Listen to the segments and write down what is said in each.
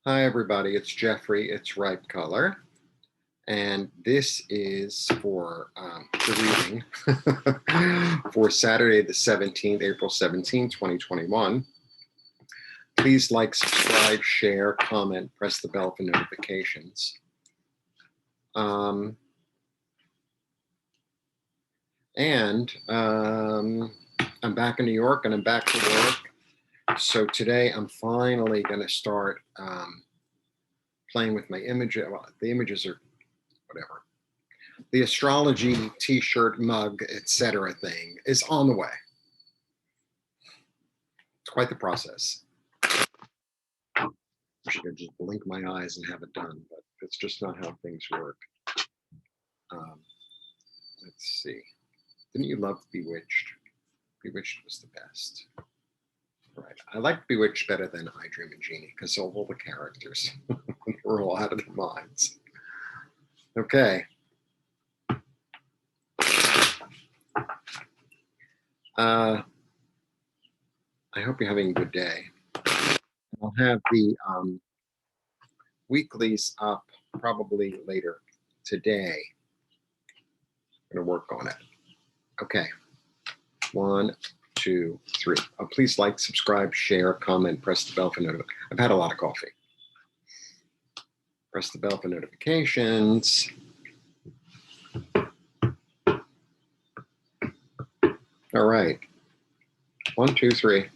Hi, everybody. It's Jeffrey. It's Ripe Color. And this is for the reading for Saturday, the 17th, April 17th, 2021. Please like, subscribe, share, comment, press the bell for notifications. I'm back in New York and I'm back to work. So today I'm finally going to start playing with my images. Well, the images are whatever. The astrology t-shirt, mug, etc. thing is on the way. It's quite the process. I should just blink my eyes and have it done, but it's just not how things work. Let's see. Didn't you love Bewitched? Bewitched was the best. Right. I like Bewitched better than I Dream a Genie because of all the characters were all out of their minds. Okay. I hope you're having a good day. I'll have the weeklies up probably later today. I'm going to work on it. Okay. 1, 2, 3. Please like, subscribe, share, comment, press the bell for notifications. I've had a lot of coffee. Press the bell for notifications. All right. 1, 2, 3.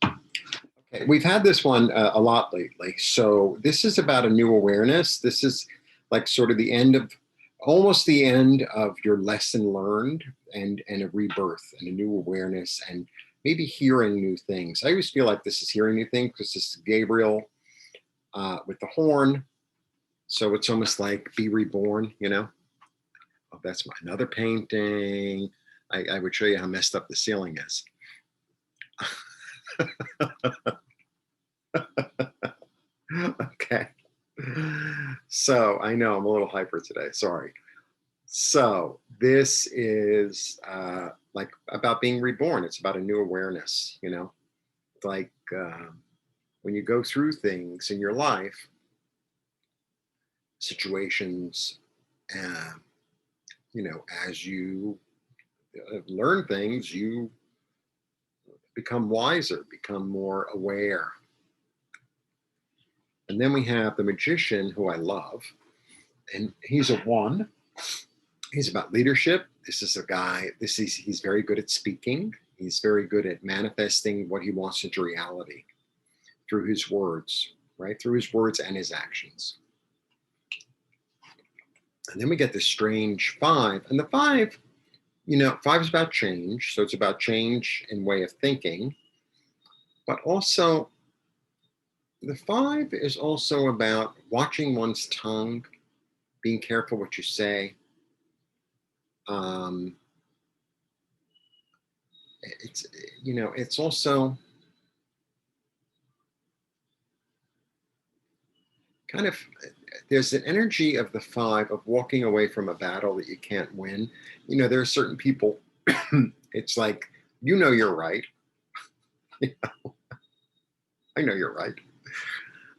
Okay, we've had this one a lot lately. So this is about a new awareness. This is like sort of the end of, almost the end of your lesson learned and a rebirth and a new awareness and maybe hearing new things. I always feel like this is hearing new things because this is Gabriel with the horn. So it's almost like be reborn, you know? Oh, that's another painting. I would show you how messed up the ceiling is. Okay. So I know I'm a little hyper today. Sorry. So this is like about being reborn. It's about a new awareness, you know, like when you go through things in your life, situations, you know, as you learn things, you become wiser, become more aware. And then we have the magician, who I love, and he's a 1. He's about leadership. This is a guy, he's very good at speaking. He's very good at manifesting what he wants into reality through his words, right? Through his words and his actions. And then we get this strange 5. And the 5, you know, 5 is about change. So it's about change in way of thinking. But also, the 5 is also about watching one's tongue, being careful what you say. It's, you know, it's also kind of, there's an energy of the 5 of walking away from a battle that you can't win. You know, there are certain people, it's like, you know, you're right. You know, I know you're right.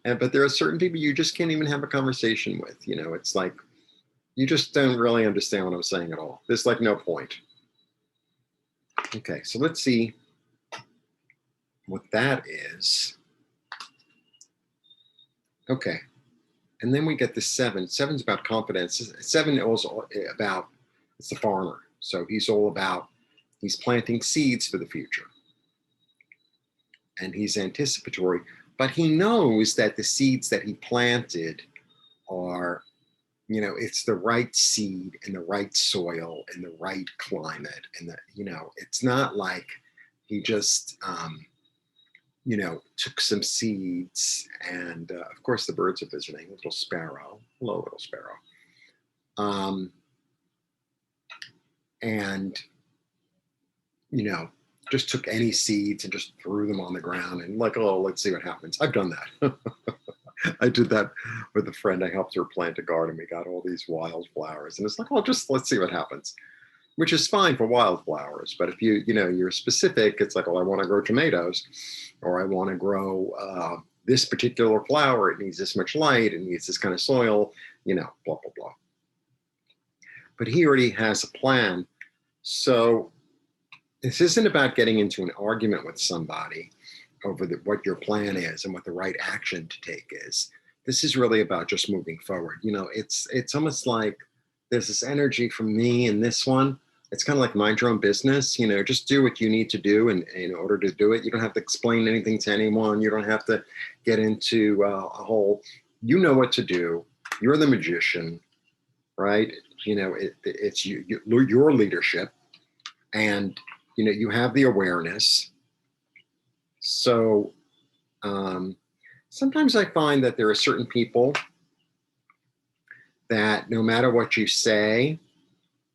But there are certain people you just can't even have a conversation with. You know, it's like, you just don't really understand what I'm saying at all. There's like no point. Okay, so let's see what that is. Okay, and then we get the 7. 7's about confidence. 7 is also about, it's the farmer. So he's all about, he's planting seeds for the future. And he's anticipatory, but he knows that the seeds that he planted are, you know, it's the right seed in the right soil in the right climate. And that, you know, it's not like he just, you know, took some seeds and of course the birds are visiting, little sparrow, hello, little sparrow. And, you know, just took any seeds and just threw them on the ground and like, oh, let's see what happens. I've done that. I did that with a friend. I helped her plant a garden. We got all these wildflowers and it's like, oh, just let's see what happens, which is fine for wildflowers. But if you know, you're specific, it's like, well, I want to grow tomatoes or I want to grow this particular flower, it needs this much light, it needs this kind of soil, you know, blah, blah, blah. But he already has a plan. So this isn't about getting into an argument with somebody over what your plan is and what the right action to take is. This is really about just moving forward. You know, it's almost like there's this energy from me in this one. It's kind of like mind your own business, you know, just do what you need to do. And in order to do it, you don't have to explain anything to anyone. You don't have to get into a whole, you know what to do. You're the magician, right? You know, it's your leadership, and, you know, you have the awareness. So sometimes I find that there are certain people that no matter what you say,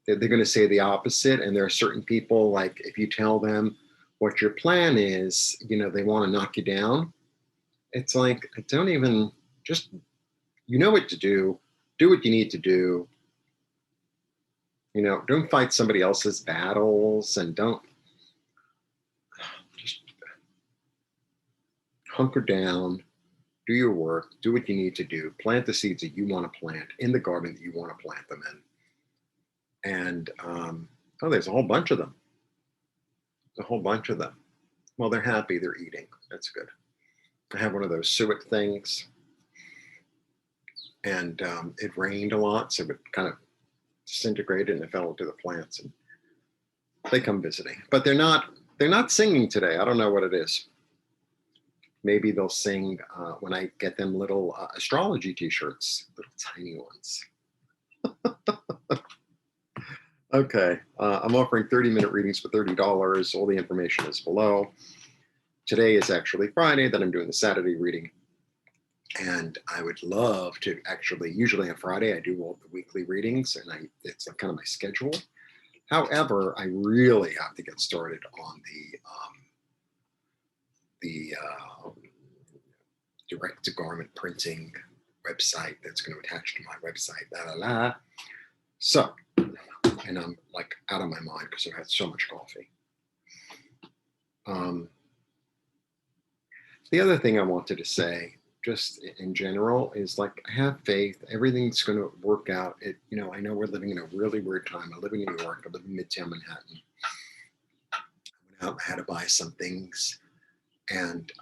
they're going to say the opposite. And there are certain people, like if you tell them what your plan is, you know, they want to knock you down. It's like, don't even, just, you know what to do what you need to do. You know, don't fight somebody else's battles, and don't, just hunker down, do your work, do what you need to do, plant the seeds that you want to plant in the garden that you want to plant them in. And oh, there's a whole bunch of them. A whole bunch of them. Well, they're happy, they're eating. That's good. I have one of those suet things, and it rained a lot, so it kind of disintegrated and it fell into the plants, and they come visiting. But they're not singing today. I don't know what it is. Maybe they'll sing when I get them little astrology t-shirts, little tiny ones. Okay, I'm offering 30-minute readings for $30. All the information is below. Today is actually Friday, then I'm doing the Saturday reading. And I would love to actually, usually on Friday, I do all the weekly readings, and it's kind of my schedule. However, I really have to get started on the direct-to-garment printing website that's going to attach to my website. So, and I'm like out of my mind because I've had so much coffee. The other thing I wanted to say, just in general, is like, have faith. Everything's going to work out. You know, I know we're living in a really weird time. I live in New York. I live in Midtown Manhattan. I went out and had to buy some things, and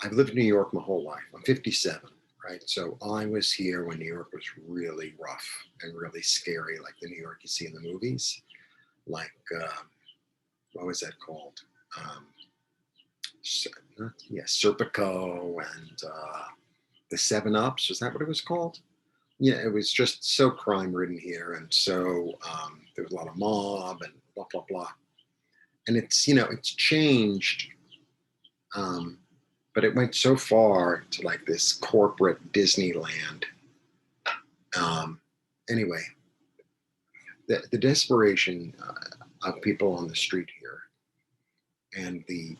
I've lived in New York my whole life. I'm 57. Right. So I was here when New York was really rough and really scary, like the New York you see in the movies. Like, what was that called? Serpico and the 7-Ups. Was that what it was called? Yeah, it was just so crime ridden here. And so there was a lot of mob and blah, blah, blah. And it's, you know, it's changed. But it went so far to like this corporate Disneyland. Anyway, the desperation of people on the street here, and the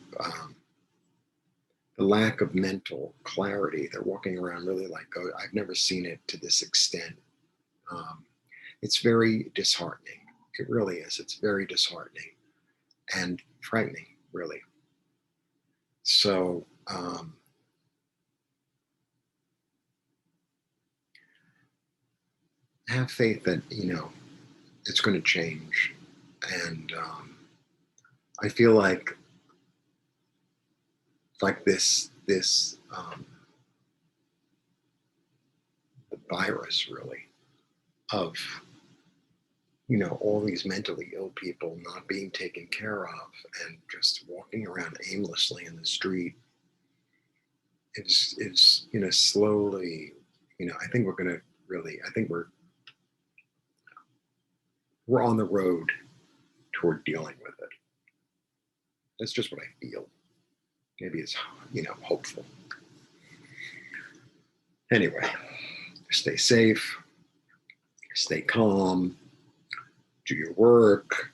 lack of mental clarity. They're walking around really like, oh, I've never seen it to this extent. It's very disheartening. It really is. It's very disheartening and frightening, really. So, have faith that, you know, it's going to change. And I feel like this the virus, really, of, you know, all these mentally ill people not being taken care of and just walking around aimlessly in the street is, you know, slowly, you know, I think we're going to really, I think we're on the road toward dealing with it. That's just what I feel. Maybe it's, you know, hopeful. Anyway, stay safe, stay calm, do your work.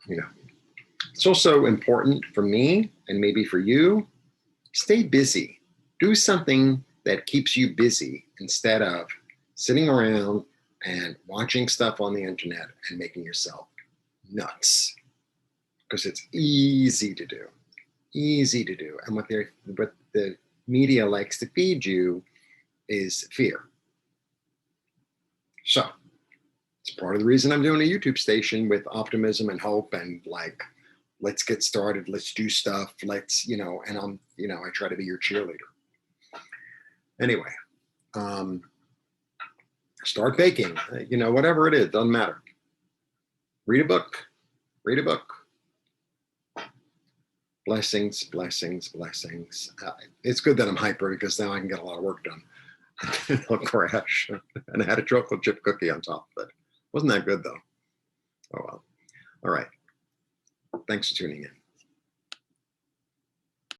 You know, it's also important for me, and maybe for you, stay busy. Do something that keeps you busy instead of sitting around and watching stuff on the internet and making yourself nuts. because it's easy to do, easy to do. And what the media likes to feed you is fear. So it's part of the reason I'm doing a YouTube station with optimism and hope and like, let's get started, let's do stuff, let's, you know, and I'm, you know, I try to be your cheerleader. Anyway, start baking, you know, whatever it is, doesn't matter. Read a book, read a book. Blessings, blessings, blessings. It's good that I'm hyper because now I can get a lot of work done. It'll crash. And I had a chocolate chip cookie on top of it. Wasn't that good though? Oh well. All right. Thanks for tuning in.